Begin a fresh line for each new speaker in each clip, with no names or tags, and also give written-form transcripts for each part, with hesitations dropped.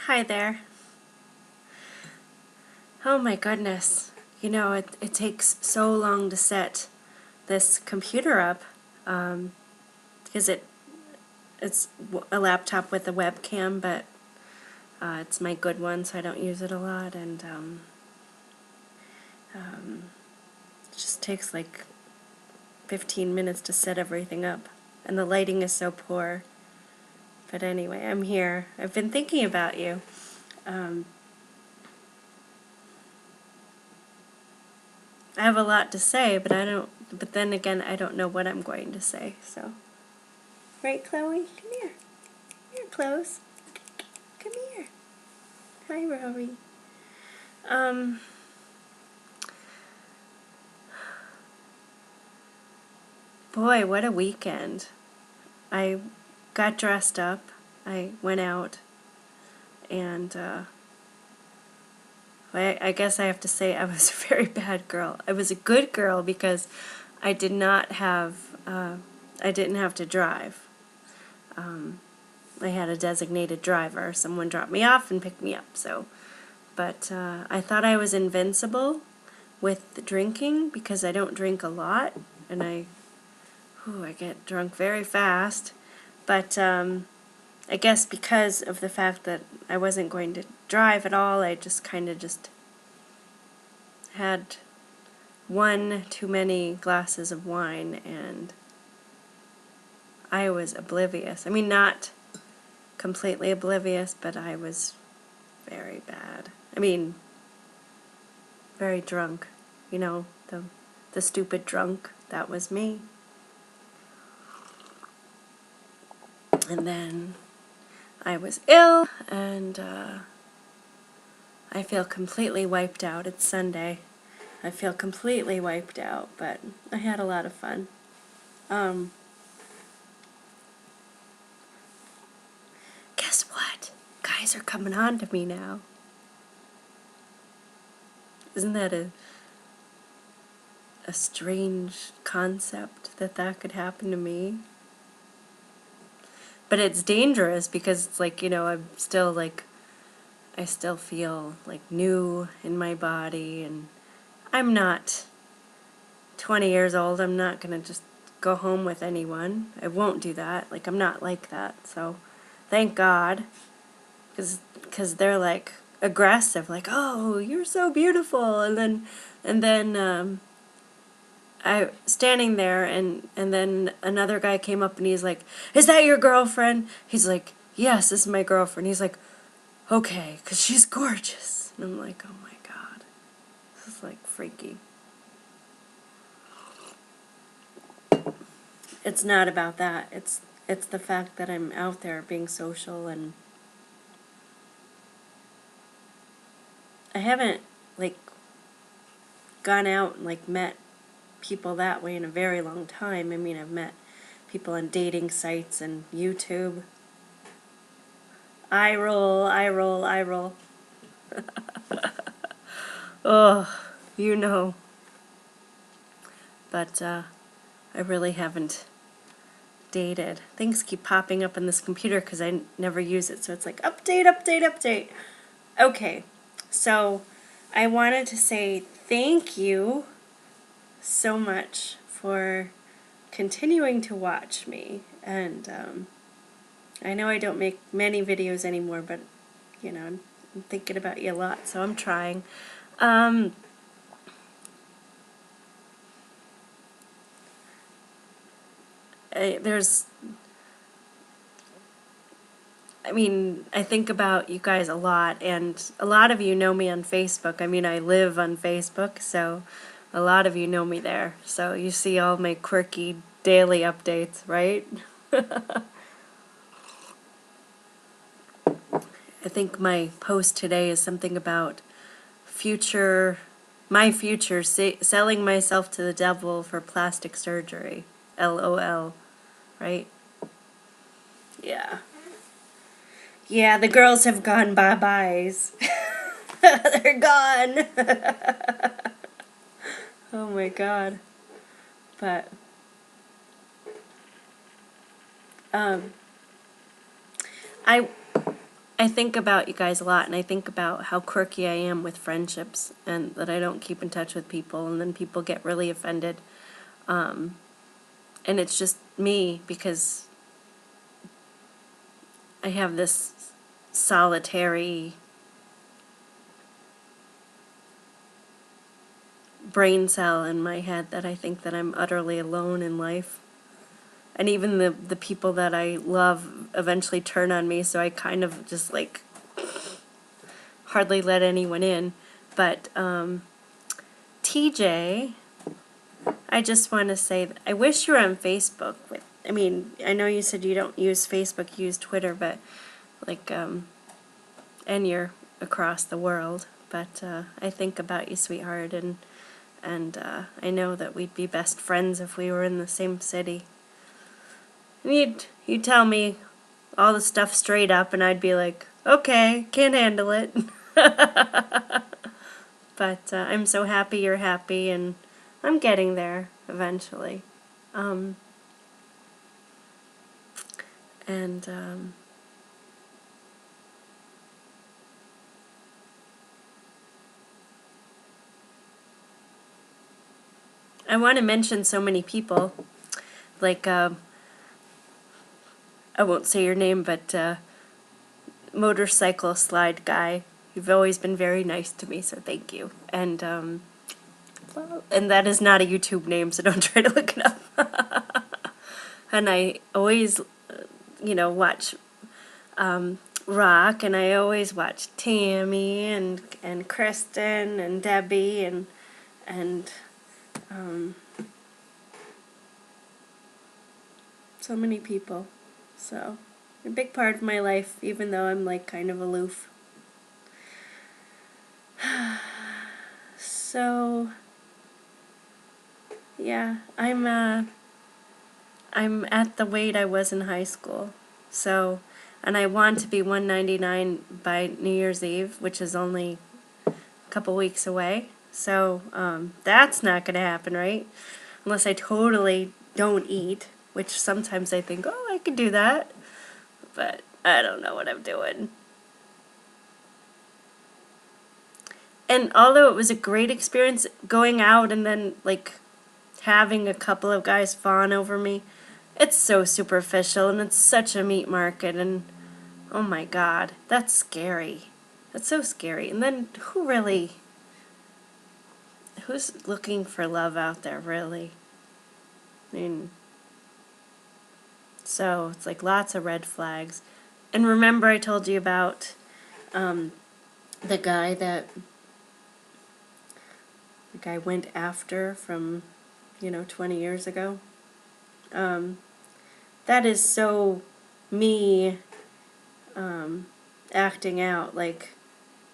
Hi there. Oh my goodness. You know, it takes so long to set this computer up because it's a laptop with a webcam, but it's my good one, so I don't use it a lot, and it just takes like 15 minutes to set everything up, and the lighting is so poor. But anyway, I'm here. I've been thinking about you. I have a lot to say, but but then again, I don't know what I'm going to say, so. Right, Chloe? Come here. Here, Close. Come here. Hi, Rory. Boy, what a weekend. I got dressed up. I went out, and I guess I have to say I was a very bad girl. I was a good girl because I did not have, I didn't have to drive. I had a designated driver. Someone dropped me off and picked me up, so. But I thought I was invincible with drinking because I don't drink a lot, and I get drunk very fast. But I guess because of the fact that I wasn't going to drive at all, I just kind of just had one too many glasses of wine, and I was oblivious. I mean, not completely oblivious, but I was very bad. I mean, very drunk. You know, the stupid drunk. That was me. And then I was ill, and I feel completely wiped out. It's Sunday. I feel completely wiped out, but I had a lot of fun. Guess what? Guys are coming on to me now. Isn't that a strange concept that could happen to me? But it's dangerous because it's like, you know, I still feel like new in my body, and I'm not 20 years old. I'm not going to just go home with anyone. I won't do that. Like, I'm not like that. So thank God, because they're like aggressive, like, oh, you're so beautiful, and then I standing there, and then another guy came up and he's like, is that your girlfriend? He's like, yes, this is my girlfriend. He's like, okay, because she's gorgeous. And I'm like, oh my God, this is like freaky. It's not about that. It's the fact that I'm out there being social, and I haven't like gone out and like met people that way in a very long time. I mean, I've met people on dating sites and YouTube. I roll, I roll, I roll. Oh, you know. But I really haven't dated. Things keep popping up on this computer because I never use it, so it's like update, update, update. Okay, so I wanted to say thank you so much for continuing to watch me, and I know I don't make many videos anymore, but you know, I'm thinking about you a lot, so I'm trying. I mean, I think about you guys a lot, and a lot of you know me on Facebook. I mean, I live on Facebook, so a lot of you know me there. So you see all my quirky daily updates, right? I think my post today is something about my future, selling myself to the devil for plastic surgery. LOL, right? Yeah. Yeah, the girls have gone bye-byes. They're gone. Oh my God. But I I think about you guys a lot, and I think about how quirky I am with friendships, and that I don't keep in touch with people, and then people get really offended. And it's just me, because I have this solitary brain cell in my head that I think that I'm utterly alone in life. And even the people that I love eventually turn on me, so I kind of just like hardly let anyone in. But TJ, I just want to say that I wish you were on Facebook. I mean, I know you said you don't use Facebook, you use Twitter, but like, and you're across the world. But I think about you, sweetheart, and I know that we'd be best friends if we were in the same city. And you'd tell me all the stuff straight up, and I'd be like, okay, can't handle it. But I'm so happy you're happy, and I'm getting there eventually. And I want to mention so many people, like, I won't say your name, but motorcycle slide guy. You've always been very nice to me, so thank you. And that is not a YouTube name, so don't try to look it up. And I always, watch Rock, and I always watch Tammy and Kristen and Debbie and so many people. So a big part of my life, even though I'm like kind of aloof. So yeah, I'm at the weight I was in high school. So, and I want to be 199 by New Year's Eve, which is only a couple weeks away. So that's not going to happen, right? Unless I totally don't eat, which sometimes I think, oh, I could do that. But I don't know what I'm doing. And although it was a great experience going out and then, like, having a couple of guys fawn over me, it's so superficial, and it's such a meat market, and oh my God, that's scary. That's so scary. And then who's looking for love out there, really? I mean, so it's like lots of red flags. And remember I told you about the guy went after from, 20 years ago? That is so me acting out. Like,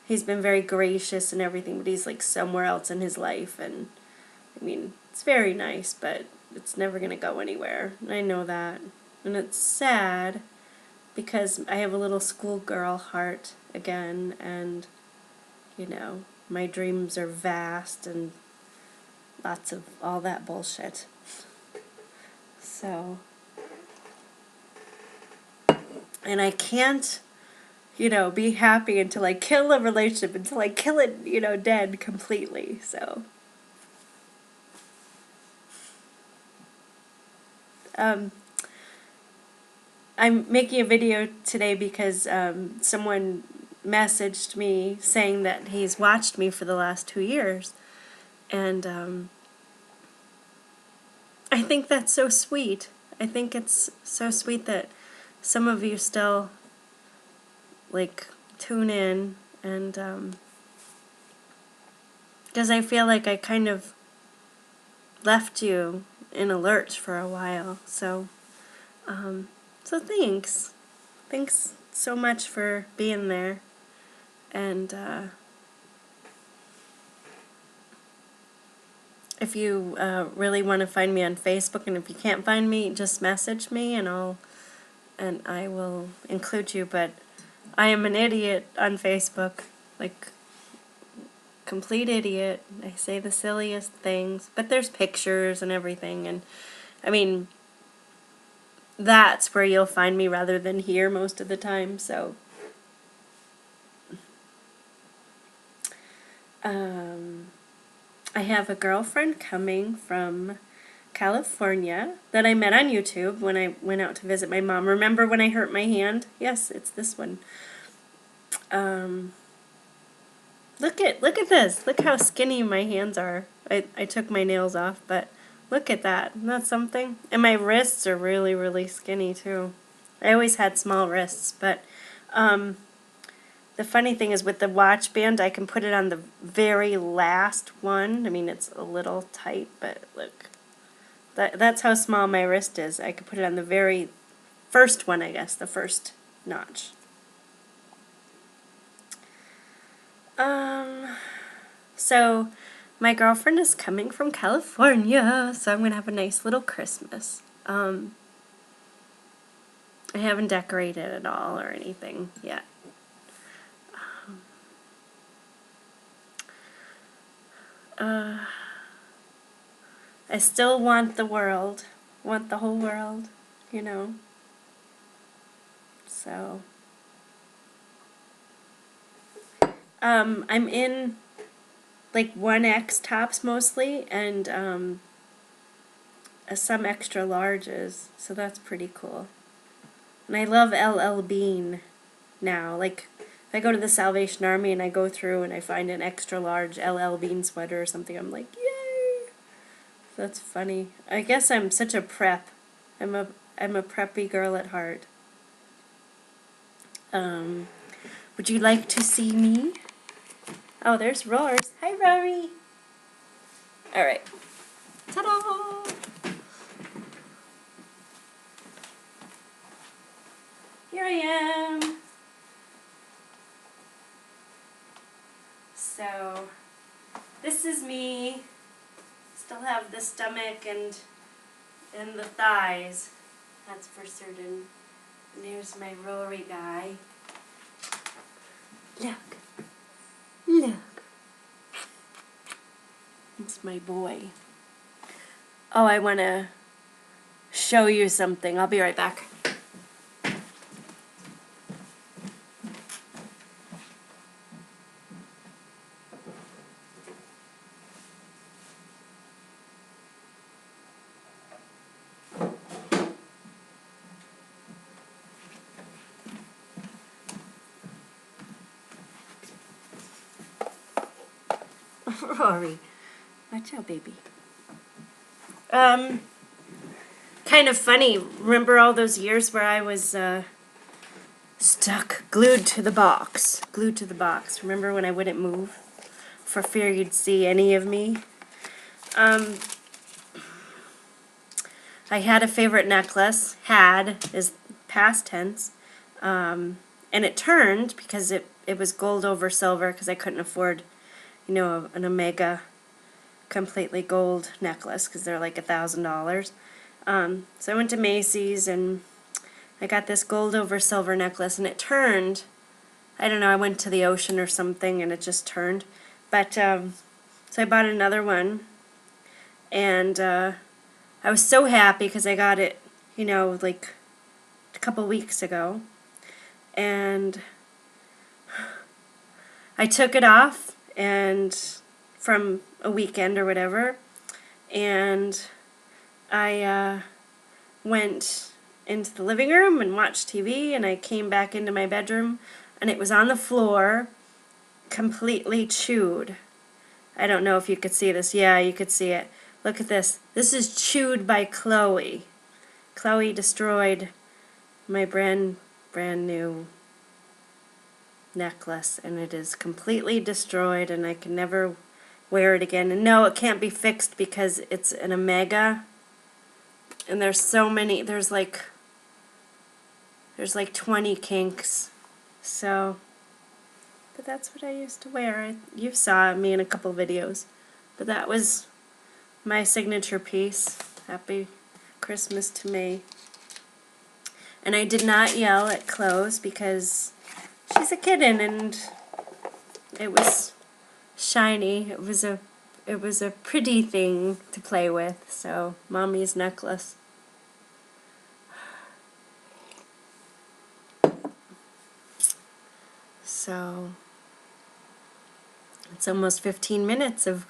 he's been very gracious and everything, but he's like somewhere else in his life, and I mean, it's very nice, but it's never going to go anywhere. I know that. And it's sad because I have a little schoolgirl heart again, and, my dreams are vast and lots of all that bullshit. So, and I can't, be happy until I kill a relationship, until I kill it, dead completely. So, I'm making a video today because someone messaged me saying that he's watched me for the last 2 years, and I think that's so sweet. I think it's so sweet that some of you still, like, tune in, and because I feel like I kind of left you in a lurch for a while. So thanks. Thanks so much for being there. And if you really want to find me on Facebook, and if you can't find me, just message me, and I will include you. But I am an idiot on Facebook, like, complete idiot. I say the silliest things, but there's pictures and everything, and I mean, that's where you'll find me rather than here most of the time. So I have a girlfriend coming from California that I met on YouTube when I went out to visit my mom. Remember when I hurt my hand? Yes, it's this one. Look at this. Look how skinny my hands are. I took my nails off, but look at that. Isn't that something? And my wrists are really, really skinny too. I always had small wrists, but the funny thing is with the watch band, I can put it on the very last one. I mean, it's a little tight, but look. That's how small my wrist is. I could put it on the very first one, I guess, the first notch. So my girlfriend is coming from California, so I'm going to have a nice little Christmas. I haven't decorated at all or anything yet. I still want the world, want the whole world, you know. So, I'm in like 1X tops mostly, and some extra larges, so that's pretty cool. And I love LL Bean now. Like, if I go to the Salvation Army and I go through and I find an extra large LL Bean sweater or something, I'm like, yay! That's funny. I guess I'm such a prep. I'm a preppy girl at heart. Would you like to see me? Oh, there's Roars. Hi, Rory. All right. Ta-da! Here I am. So, this is me. Still have the stomach and the thighs. That's for certain. And there's my Rory guy. Look. Look. It's my boy. Oh, I want to show you something. I'll be right back. Rory. Watch out, baby. Kind of funny. Remember all those years where I was stuck, glued to the box. Glued to the box. Remember when I wouldn't move for fear you'd see any of me? I had a favorite necklace. Had is past tense. And it turned because it was gold over silver because I couldn't afford, you know, an Omega completely gold necklace because they're like $1,000. So I went to Macy's and I got this gold over silver necklace, and it turned. I don't know, I went to the ocean or something and it just turned. But so I bought another one, and I was so happy because I got it, you know, like a couple weeks ago. And I took it off and from a weekend or whatever, and I went into the living room and watched TV, and I came back into my bedroom and it was on the floor, completely chewed. I don't know if you could see this. Yeah, you could see it. Look at this. This is chewed by Chloe. Chloe destroyed my brand new necklace, and it is completely destroyed, and I can never wear it again. And no, it can't be fixed because it's an Omega, and there's so many. There's like 20 kinks. So, but that's what I used to wear. You saw me in a couple videos, but that was my signature piece. Happy Christmas to me. And I did not yell at Close because she's a kitten and it was shiny. It was a pretty thing to play with. So, Mommy's necklace. So, It's almost 15 minutes of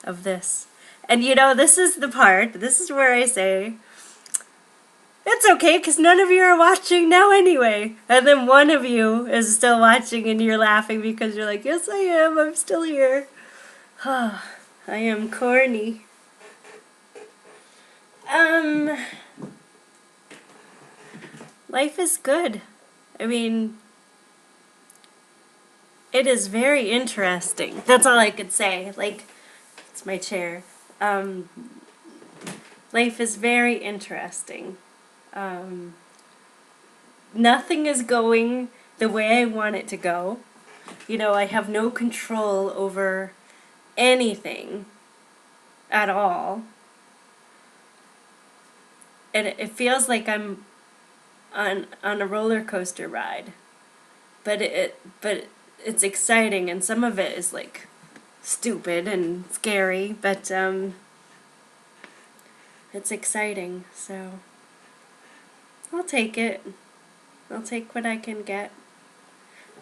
this. And you know, this is the part, this is where I say, it's okay because none of you are watching now anyway. And then one of you is still watching and you're laughing because you're like, yes I am, I'm still here. I am corny. Life is good. I mean, it is very interesting. That's all I could say. Like, it's my chair. Life is very interesting. Nothing is going the way I want it to go. You know, I have no control over anything at all. And it feels like I'm on a roller coaster ride. But it's exciting, and some of it is like stupid and scary, but it's exciting, so I'll take it. I'll take what I can get.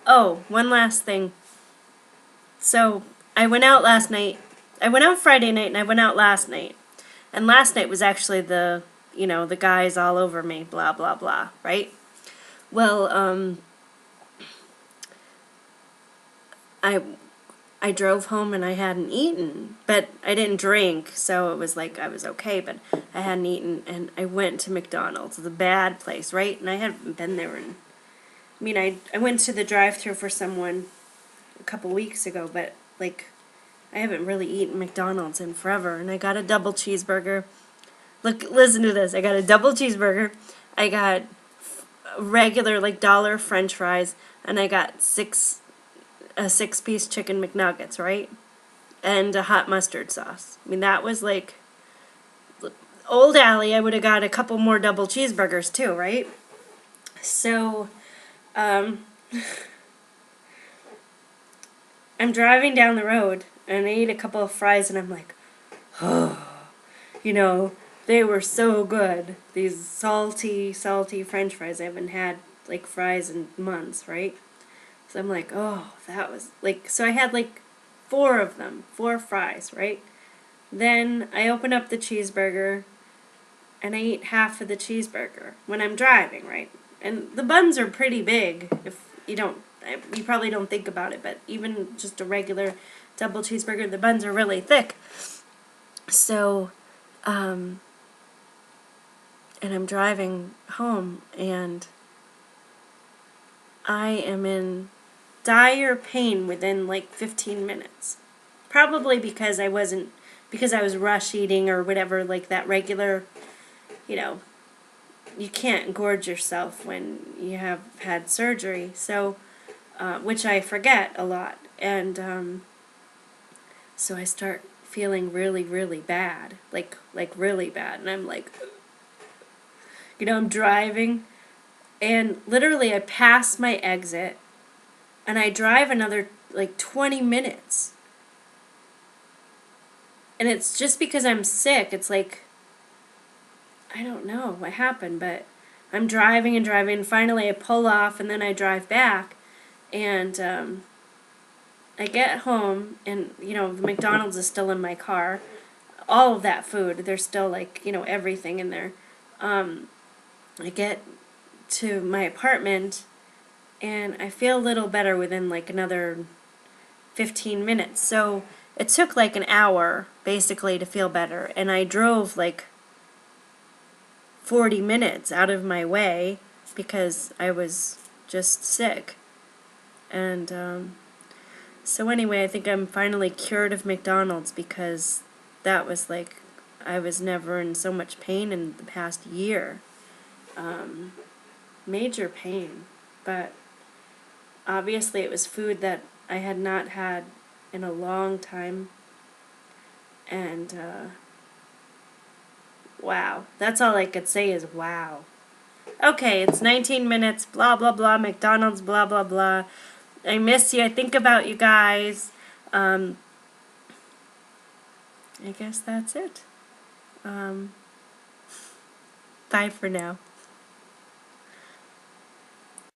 Oh, one last thing. So, I went out last night. I went out Friday night and I went out last night. And last night was actually the guys all over me, blah, blah, blah, right? Well, I drove home and I hadn't eaten, but I didn't drink, so it was like I was okay, but I hadn't eaten, and I went to McDonald's, the bad place, right? And I hadn't been there in, I mean, I went to the drive-thru for someone a couple weeks ago, but, like, I haven't really eaten McDonald's in forever, and I got a double cheeseburger. Look, listen to this. I got a double cheeseburger, I got regular, like, dollar French fries, and I got a six-piece chicken McNuggets, right? And a hot mustard sauce. I mean, that was like old Allie. I would have got a couple more double cheeseburgers too, right? So, I'm driving down the road and I ate a couple of fries and I'm like, oh, you know, they were so good. These salty French fries. I haven't had like fries in months, right? So I'm like, oh, that was like, so I had like 4 of them, 4 fries, right? Then I open up the cheeseburger and I eat half of the cheeseburger when I'm driving, right? And the buns are pretty big if you don't, you probably don't think about it, but even just a regular double cheeseburger, the buns are really thick. So, and I'm driving home and I am in dire pain within like 15 minutes. Probably because I was rush eating or whatever, like that regular, you know, you can't gorge yourself when you have had surgery, so, which I forget a lot, and so I start feeling really, really bad, like really bad, and I'm like, you know, I'm driving, and literally I pass my exit, and I drive another, like, 20 minutes. And it's just because I'm sick. It's like, I don't know what happened, but I'm driving and driving, and finally I pull off, and then I drive back, and I get home, and, you know, the McDonald's is still in my car. All of that food, there's still, like, you know, everything in there. I get to my apartment, and I feel a little better within like another 15 minutes. So it took like an hour basically to feel better, and I drove like 40 minutes out of my way because I was just sick. And so anyway, I think I'm finally cured of McDonald's because that was like, I was never in so much pain in the past year. Major pain, but obviously it was food that I had not had in a long time, and wow, that's all I could say is wow. Okay, it's 19 minutes, blah blah blah, McDonald's, blah blah blah. I miss you, I think about you guys. I guess that's it. Bye for now.